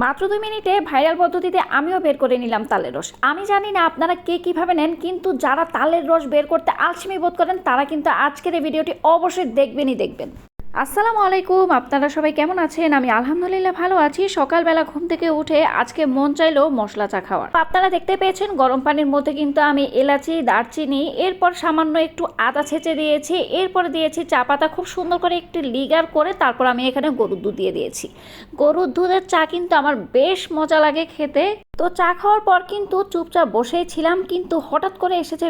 মাত্র 2 মিনিটে ভাইরাল পদ্ধতিতে আমিও বের করে নিলাম তালের রস। আমি জানি না আপনারা কে কীভাবে নেন, কিন্তু যারা তালের রস বের করতে আলসেমি বোধ করেন তারা কিন্তু আজকের এই ভিডিওটি অবশ্যই দেখবেন। আসসালামু আলাইকুম, আপনারা সবাই কেমন আছেন? আমি আলহামদুলিল্লাহ ভালো আছি। সকালবেলা ঘুম থেকে উঠে আজকে মন চাইলো মশলা চা খাওয়ার। আপনারা দেখতে পেয়েছেন গরম পানির মধ্যে কিন্তু আমি এলাচি, দারচিনি, এরপর সামান্য একটু আদা ছেঁচে দিয়েছি, এরপর দিয়েছি চা পাতা, খুব সুন্দর করে একটু লিগার করে তারপর আমি এখানে গরুর দুধ দিয়ে দিয়েছি। গরুর দুধের চা কিন্তু আমার বেশ মজা লাগে খেতে। তো চা খাওয়ার পর কিন্তু চুপচাপ বসেই ছিলাম, কিন্তু হঠাৎ করে এসেছে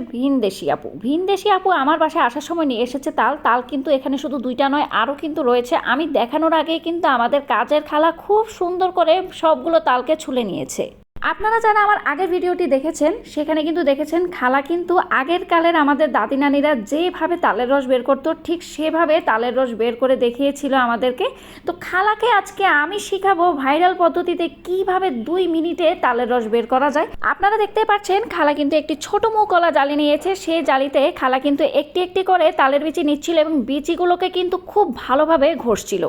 ভিনদেশি আপু আমার বাসায় আসার সময় নিয়ে এসেছে তাল কিন্তু এখানে শুধু 2টা নয়, আরও কিন্তু রয়েছে। আমি দেখানোর আগেই কিন্তু আমাদের কাজের খালা খুব সুন্দর করে সবগুলো তালকে ছুলে নিয়েছে। আপনারা যারা আমার আগের ভিডিওটি দেখেছেন সেখানে কিন্তু দেখেছেন খালা কিন্তু আগের কালের আমাদের দাদি নানিরা যেভাবে তালের রস বের করতো ঠিক সেভাবে তালের রস বের করে দেখিয়েছিল আমাদেরকে। তো খালাকে আজকে আমি শিখাবো ভাইরাল পদ্ধতিতে কিভাবে 2 মিনিটে তালের রস বের করা যায়। আপনারা দেখতে পাচ্ছেন খালা কিন্তু একটি ছোট কলা জালি নিয়েছে, সেই জালিতে খালা কিন্তু একটি একটি করে তালের বিচি নিচ্ছিল এবং বিচিগুলোকে কিন্তু খুব ভালোভাবে ঘষছিল।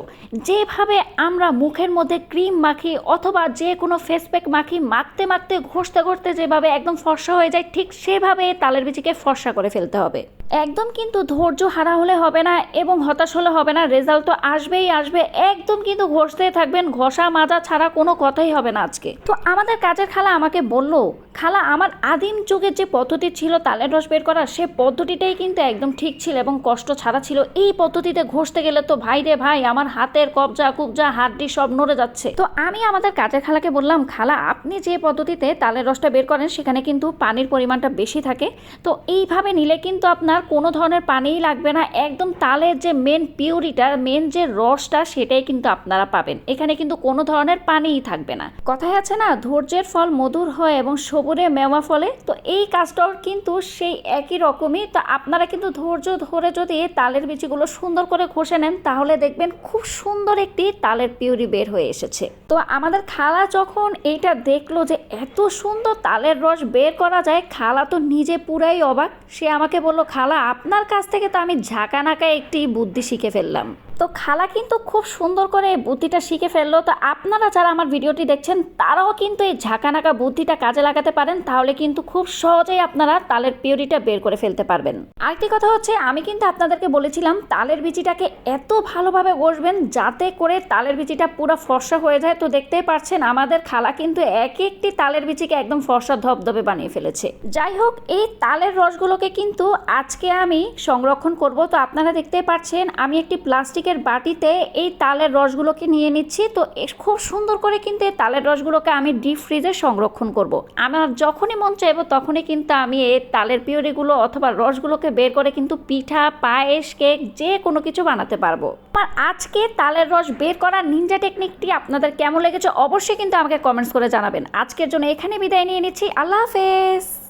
যেভাবে আমরা মুখের মধ্যে ক্রিম মাখি অথবা যে কোনো ফেস প্যাক মাখি, মাখতে ঘষতে যেভাবে একদম ফর্সা হয়ে যায়, ঠিক সেভাবে তালের বিচিকে ফর্সা করে ফেলতে হবে। একদম কিন্তু ধৈর্য হারা হলে হবে না এবং হতাশ হলে হবে না, রেজাল্ট তো আসবেই আসবে। একদম কিন্তু ঘষতেই থাকবেন, ঘষা মাজা ছাড়া কোনো কথাই হবে না আজকে। তো আমাদের কাজের খালা আমাকে বলল, খালা আমার আদিম যুগের যে পদ্ধতি ছিল তালের রস বের করা, সে পদ্ধতিটাই কিন্তু একদম ঠিক ছিল এবং কষ্ট ছাড়া ছিল। এই পদ্ধতিতে ঘষতে গেলে তো ভাই রে ভাই আমার হাতের কবজা হাড্ডি সব নড়ে যাচ্ছে। তো আমি আমাদের কাজের খালাকে বললাম, খালা আপনি যে পদ্ধতিতে তালের রসটা বের করেন সেখানে কিন্তু পানির পরিমাণটা বেশি থাকে, তো এইভাবে নিলে কিন্তু আপনার কোনো ধরনের পানিই লাগবে না। একদম তালের যে মেন পিউরিটা, মেন যে রসটা সেটাই কিন্তু আপনারা পাবেন। এখানে কিন্তু কোনো ধরনের পানিই থাকবে না। কথায় আছে না, ধৈর্যের ফল মধুর হয় এবং সবুরে মেওয়া ফলে। তো এই কাজটাও কিন্তু সেই একই রকমই। তো আপনারা কিন্তু ধৈর্য ধরে যদি তালের বিচিগুলো সুন্দর করে ঘষে নেন তাহলে দেখবেন খুব সুন্দর একটি তালের পিউরি বের হয়ে এসেছে। তো আমাদের খালা যখন এইটা দেখলো যে এত সুন্দর তালের রস বের করা যায়, খালা তো নিজে পুরাই অবাক। সে আমাকে বলল, খালা আপনার কাছ থেকে তো আমি ঝাঁকানাকা একটি বুদ্ধি শিখে ফেললাম। তো খালা কিন্তু খুব সুন্দর করে এই বুদ্ধিটা শিখে ফেললো। তো আপনারা যারা আমার ভিডিওটি দেখছেন তারাও কিন্তু এই ঝাঁকানাকা বুদ্ধিটা কাজে লাগাতে পারেন, তাহলে কিন্তু খুব সহজেই আপনারা তালের পিউরিটা বের করে ফেলতে পারবেন। আরেকটি কথা হচ্ছে, আমি কিন্তু আপনাদেরকে বলেছিলাম তালের বিচিটাকে এত ভালোভাবে ঘষবেন যাতে করে তালের বিচিটা পুরো ফর্সা হয়ে যায়। তো দেখতেই পাচ্ছেন আমাদের খালা কিন্তু এক একটি তালের বিচিকে একদম ফর্সা ধবধবে বানিয়ে ফেলেছে। যাই হোক, এই তালের রসগুলোকে কিন্তু আজকে আমি সংরক্ষণ করব। তো আপনারা দেখতেই পাচ্ছেন আমি একটি প্লাস্টিকের বাটিতে এই তালের রসগুলোকে নিয়ে নিচ্ছি। তো খুব সুন্দর করে কিন্তু এই তালের রসগুলোকে আমি ডিপ ফ্রিজে সংরক্ষণ করব। আমার যখনই মন চাইবো তখনই কিন্তু আমি এই তালের পিউরিগুলো অথবা রসগুলোকে বের করে কিন্তু পিঠা, পায়েস, কেক যে কোনো কিছু বানাতে পারবো। আর আজকে তালের রস বের করার নিনজা টেকনিকটি আপনাদের কেমন লেগেছে অবশ্যই কিন্তু আমাকে কমেন্টস করে জানাবেন। আজকের জন্য এখানে বিদায় নিয়ে নিচ্ছি। আল্লাহ হাফেজ।